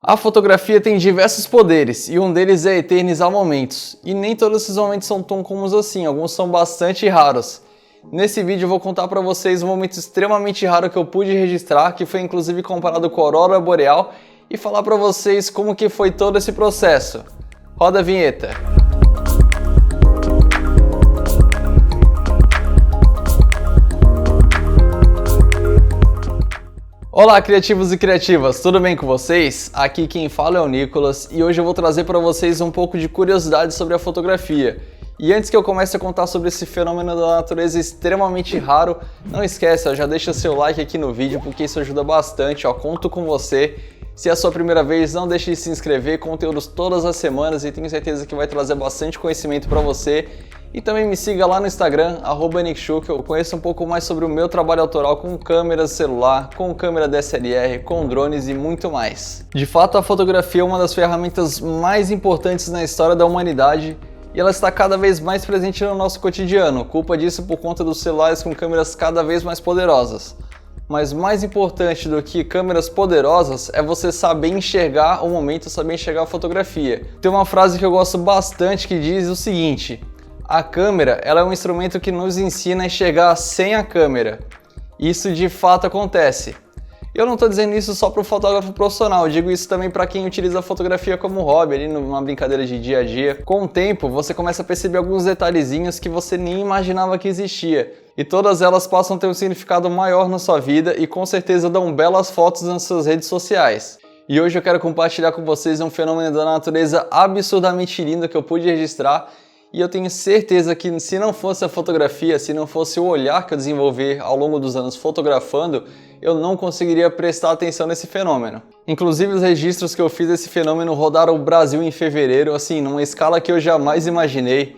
A fotografia tem diversos poderes, e um deles é eternizar momentos. E nem todos esses momentos são tão comuns assim, alguns são bastante raros. Nesse vídeo eu vou contar para vocês um momento extremamente raro que eu pude registrar, que foi inclusive comparado com a aurora boreal, e falar para vocês como que foi todo esse processo. Roda a vinheta. Olá, criativos e criativas, tudo bem com vocês? Aqui quem fala é o Nicolas e hoje eu vou trazer para vocês um pouco de curiosidade sobre a fotografia. E antes que eu comece a contar sobre esse fenômeno da natureza extremamente raro, não esquece, já deixa seu like aqui no vídeo porque isso ajuda bastante, conto com você. Se é a sua primeira vez, não deixe de se inscrever, conteúdos todas as semanas e tenho certeza que vai trazer bastante conhecimento para você. E também me siga lá no Instagram, @nickshu, que eu conheço um pouco mais sobre o meu trabalho autoral com câmeras celular, com câmera DSLR, com drones e muito mais. De fato, a fotografia é uma das ferramentas mais importantes na história da humanidade e ela está cada vez mais presente no nosso cotidiano. Culpa disso por conta dos celulares com câmeras cada vez mais poderosas. Mas mais importante do que câmeras poderosas é você saber enxergar o momento, saber enxergar a fotografia. Tem uma frase que eu gosto bastante que diz o seguinte: a câmera ela é um instrumento que nos ensina a enxergar sem a câmera. Isso de fato acontece. Eu não estou dizendo isso só para o fotógrafo profissional, eu digo isso também para quem utiliza a fotografia como hobby, ali numa brincadeira de dia a dia. Com o tempo, você começa a perceber alguns detalhezinhos que você nem imaginava que existia. E todas elas passam a ter um significado maior na sua vida e com certeza dão belas fotos nas suas redes sociais. E hoje eu quero compartilhar com vocês um fenômeno da natureza absurdamente lindo que eu pude registrar. E eu tenho certeza que se não fosse a fotografia, se não fosse o olhar que eu desenvolvi ao longo dos anos fotografando, eu não conseguiria prestar atenção nesse fenômeno. Inclusive os registros que eu fiz desse fenômeno rodaram o Brasil em fevereiro, assim, numa escala que eu jamais imaginei.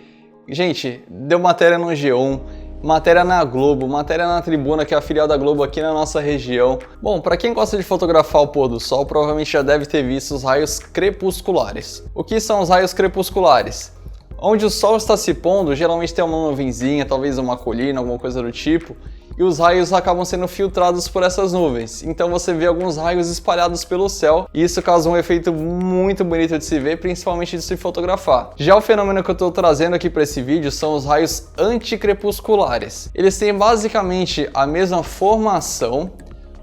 Gente, deu matéria no G1, matéria na Globo, matéria na Tribuna, que é a filial da Globo aqui na nossa região. Bom, para quem gosta de fotografar o pôr do sol, provavelmente já deve ter visto os raios crepusculares. O que são os raios crepusculares? Onde o sol está se pondo, geralmente tem uma nuvenzinha, talvez uma colina, alguma coisa do tipo, e os raios acabam sendo filtrados por essas nuvens. Então você vê alguns raios espalhados pelo céu, e isso causa um efeito muito bonito de se ver, principalmente de se fotografar. Já o fenômeno que eu estou trazendo aqui para esse vídeo são os raios anticrepusculares. Eles têm basicamente a mesma formação,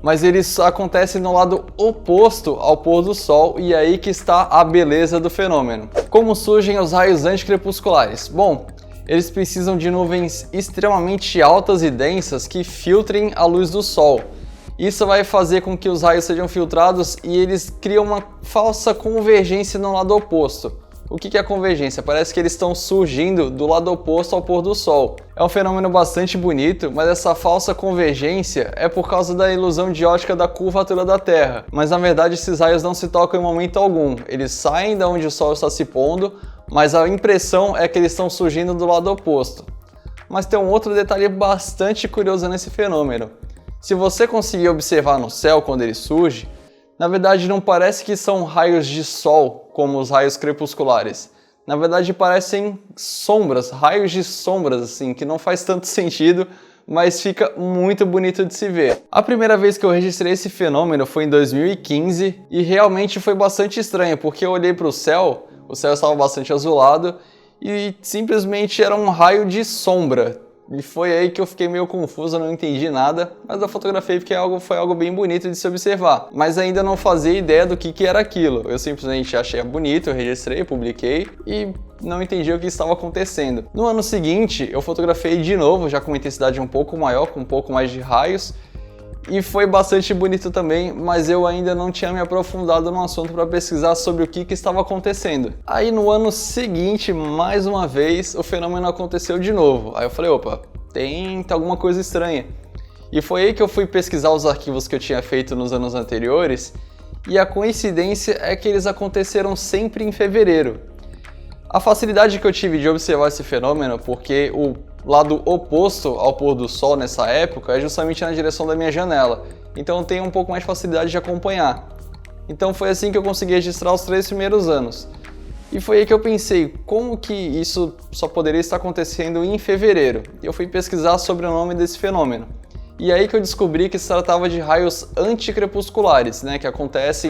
mas eles acontecem no lado oposto ao pôr do sol, e é aí que está a beleza do fenômeno. Como surgem os raios anticrepusculares? Bom, eles precisam de nuvens extremamente altas e densas que filtrem a luz do sol. Isso vai fazer com que os raios sejam filtrados e eles criam uma falsa convergência no lado oposto. O que é a convergência? Parece que eles estão surgindo do lado oposto ao pôr do sol. É um fenômeno bastante bonito, mas essa falsa convergência é por causa da ilusão de ótica da curvatura da Terra. Mas na verdade esses raios não se tocam em momento algum. Eles saem de onde o sol está se pondo, mas a impressão é que eles estão surgindo do lado oposto. Mas tem um outro detalhe bastante curioso nesse fenômeno. Se você conseguir observar no céu quando ele surge, na verdade não parece que são raios de sol, como os raios crepusculares. Na verdade parecem sombras, raios de sombras, assim, que não faz tanto sentido, mas fica muito bonito de se ver. A primeira vez que eu registrei esse fenômeno foi em 2015 e realmente foi bastante estranho, porque eu olhei para o céu estava bastante azulado e simplesmente era um raio de sombra. E foi aí que eu fiquei meio confuso, não entendi nada, mas eu fotografei porque foi algo bem bonito de se observar. Mas ainda não fazia ideia do que era aquilo. Eu simplesmente achei bonito, eu registrei, publiquei e não entendi o que estava acontecendo. No ano seguinte, eu fotografei de novo, já com uma intensidade um pouco maior, com um pouco mais de raios, e foi bastante bonito também, mas eu ainda não tinha me aprofundado no assunto para pesquisar sobre o que estava acontecendo. Aí no ano seguinte, mais uma vez, o fenômeno aconteceu de novo. Aí eu falei, opa, tem alguma coisa estranha. E foi aí que eu fui pesquisar os arquivos que eu tinha feito nos anos anteriores, e a coincidência é que eles aconteceram sempre em fevereiro. A facilidade que eu tive de observar esse fenômeno, porque o lado oposto ao pôr do sol nessa época é justamente na direção da minha janela, então eu tenho um pouco mais de facilidade de acompanhar. Então foi assim que eu consegui registrar os 3 primeiros anos. E foi aí que eu pensei, como que isso só poderia estar acontecendo em fevereiro? E eu fui pesquisar sobre o nome desse fenômeno. E aí que eu descobri que se tratava de raios anticrepusculares, né, que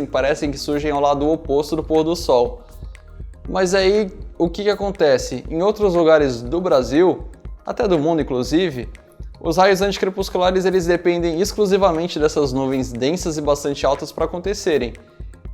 parecem que surgem ao lado oposto do pôr do sol. Mas aí, o que acontece? Em outros lugares do Brasil, até do mundo inclusive, os raios anticrepusculares eles dependem exclusivamente dessas nuvens densas e bastante altas para acontecerem.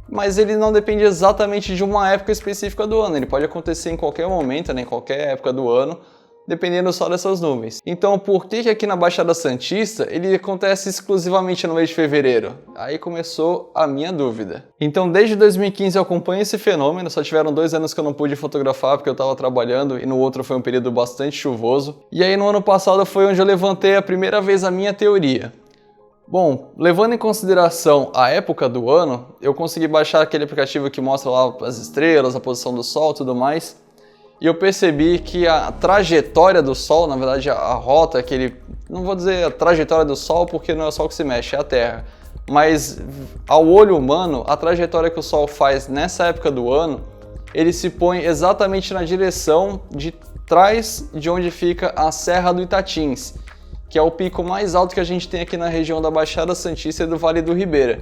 Mas ele não depende exatamente de uma época específica do ano, ele pode acontecer em qualquer momento, né, em qualquer época do ano, dependendo só dessas nuvens. Então, por que aqui na Baixada Santista ele acontece exclusivamente no mês de fevereiro? Aí começou a minha dúvida. Então, desde 2015 eu acompanho esse fenômeno, só tiveram 2 anos que eu não pude fotografar porque eu estava trabalhando e no outro foi um período bastante chuvoso. E aí no ano passado foi onde eu levantei a primeira vez a minha teoria. Bom, levando em consideração a época do ano, eu consegui baixar aquele aplicativo que mostra lá as estrelas, a posição do Sol e tudo mais. E eu percebi que a trajetória do Sol, na verdade a rota, não vou dizer a trajetória do Sol porque não é o Sol que se mexe, é a Terra. Mas ao olho humano, a trajetória que o Sol faz nessa época do ano, ele se põe exatamente na direção de trás de onde fica a Serra do Itatins, que é o pico mais alto que a gente tem aqui na região da Baixada Santista e do Vale do Ribeira.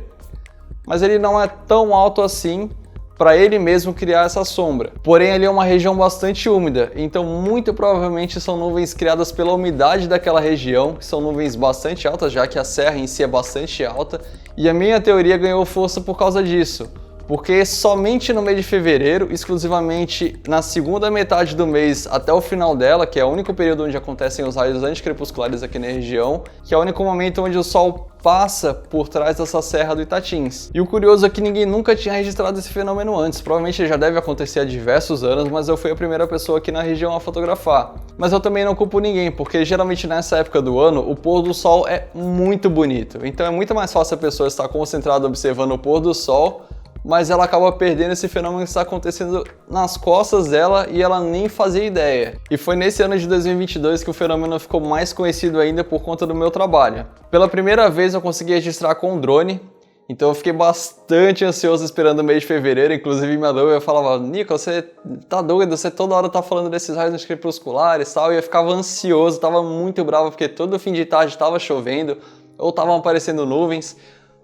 Mas ele não é tão alto assim para ele mesmo criar essa sombra. Porém, ele é uma região bastante úmida, então muito provavelmente são nuvens criadas pela umidade daquela região, que são nuvens bastante altas, já que a serra em si é bastante alta, e a minha teoria ganhou força por causa disso. Porque somente no mês de fevereiro, exclusivamente na segunda metade do mês até o final dela, que é o único período onde acontecem os raios anticrepusculares aqui na região, que é o único momento onde o Sol passa por trás dessa serra do Itatins. E o curioso é que ninguém nunca tinha registrado esse fenômeno antes, provavelmente já deve acontecer há diversos anos, mas eu fui a primeira pessoa aqui na região a fotografar. Mas eu também não culpo ninguém, porque geralmente nessa época do ano o pôr do Sol é muito bonito, então é muito mais fácil a pessoa estar concentrada observando o pôr do Sol, mas ela acaba perdendo esse fenômeno que está acontecendo nas costas dela e ela nem fazia ideia. E foi nesse ano de 2022 que o fenômeno ficou mais conhecido ainda por conta do meu trabalho. Pela primeira vez eu consegui registrar com um drone, então eu fiquei bastante ansioso esperando o mês de fevereiro, inclusive minha noiva falava: Nico, você tá doido, você toda hora tá falando desses raios crepusculares e tal, e eu ficava ansioso, tava muito bravo porque todo fim de tarde tava chovendo ou estavam aparecendo nuvens.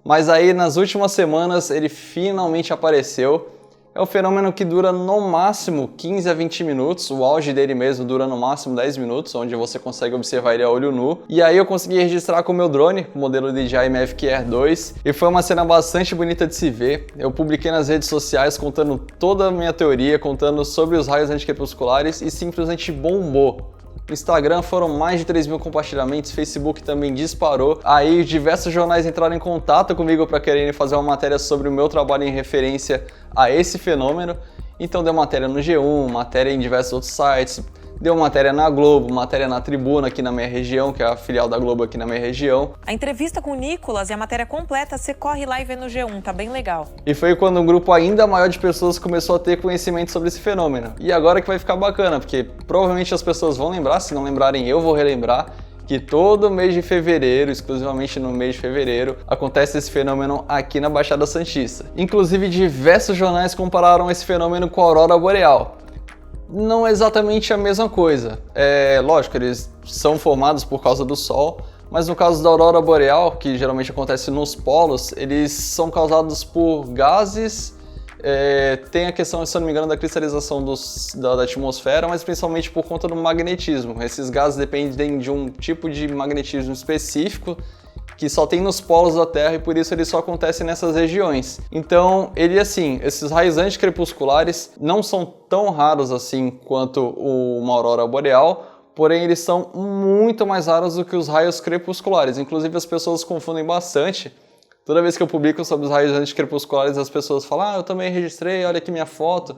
Mas aí nas últimas semanas ele finalmente apareceu. É um fenômeno que dura no máximo 15 a 20 minutos, o auge dele mesmo dura no máximo 10 minutos, onde você consegue observar ele a olho nu. E aí eu consegui registrar com o meu drone, o modelo DJI Mavic Air 2, e foi uma cena bastante bonita de se ver. Eu publiquei nas redes sociais contando toda a minha teoria, contando sobre os raios anticrepusculares e simplesmente bombou. No Instagram foram mais de 3.000 compartilhamentos, Facebook também disparou. Aí diversos jornais entraram em contato comigo para quererem fazer uma matéria sobre o meu trabalho em referência a esse fenômeno. Então deu matéria no G1, matéria em diversos outros sites, deu matéria na Globo, matéria na Tribuna aqui na minha região, que é a filial da Globo aqui na minha região. A entrevista com o Nicolas e a matéria completa, você corre lá e vê no G1, tá bem legal. E foi quando um grupo ainda maior de pessoas começou a ter conhecimento sobre esse fenômeno. E agora que vai ficar bacana, porque provavelmente as pessoas vão lembrar, se não lembrarem eu vou relembrar, que todo mês de fevereiro, exclusivamente no mês de fevereiro, acontece esse fenômeno aqui na Baixada Santista. Inclusive diversos jornais compararam esse fenômeno com a aurora boreal. Não é exatamente a mesma coisa. Lógico, eles são formados por causa do Sol, mas no caso da aurora boreal, que geralmente acontece nos polos, eles são causados por gases, tem a questão, se eu não me engano, da cristalização da atmosfera, mas principalmente por conta do magnetismo. Esses gases dependem de um tipo de magnetismo específico, que só tem nos polos da Terra e por isso ele só acontece nessas regiões. Então, esses raios anticrepusculares não são tão raros assim quanto uma aurora boreal, porém eles são muito mais raros do que os raios crepusculares. Inclusive as pessoas confundem bastante. Toda vez que eu publico sobre os raios anticrepusculares, as pessoas falam: eu também registrei, olha aqui minha foto.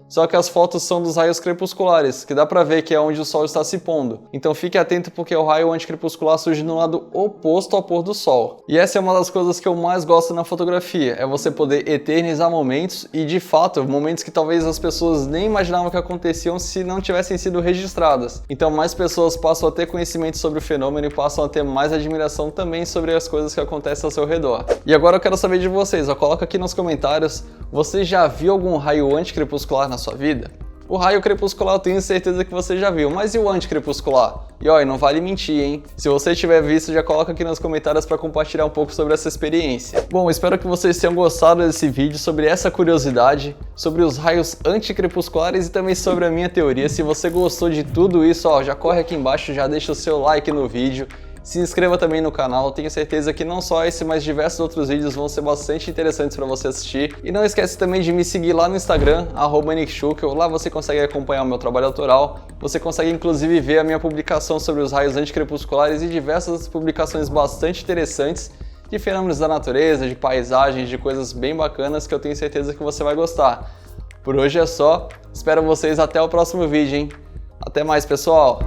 Só que as fotos são dos raios crepusculares, que dá pra ver que é onde o Sol está se pondo. Então fique atento porque o raio anticrepuscular surge no lado oposto ao pôr do Sol. E essa é uma das coisas que eu mais gosto na fotografia, é você poder eternizar momentos e, de fato, momentos que talvez as pessoas nem imaginavam que aconteciam se não tivessem sido registradas. Então mais pessoas passam a ter conhecimento sobre o fenômeno e passam a ter mais admiração também sobre as coisas que acontecem ao seu redor. E agora eu quero saber de vocês, coloca aqui nos comentários, você já viu algum raio anticrepuscular na sua vida? O raio crepuscular eu tenho certeza que você já viu, mas e o anticrepuscular? E ó, não vale mentir, hein? Se você tiver visto, já coloca aqui nos comentários para compartilhar um pouco sobre essa experiência. Bom, espero que vocês tenham gostado desse vídeo sobre essa curiosidade, sobre os raios anticrepusculares e também sobre a minha teoria. Se você gostou de tudo isso, ó, já corre aqui embaixo, já deixa o seu like no vídeo. Se inscreva também no canal, tenho certeza que não só esse, mas diversos outros vídeos vão ser bastante interessantes para você assistir. E não esquece também de me seguir lá no Instagram, @nickschuckel, lá você consegue acompanhar o meu trabalho autoral, você consegue inclusive ver a minha publicação sobre os raios anticrepusculares e diversas publicações bastante interessantes de fenômenos da natureza, de paisagens, de coisas bem bacanas que eu tenho certeza que você vai gostar. Por hoje é só, espero vocês até o próximo vídeo, hein? Até mais, pessoal!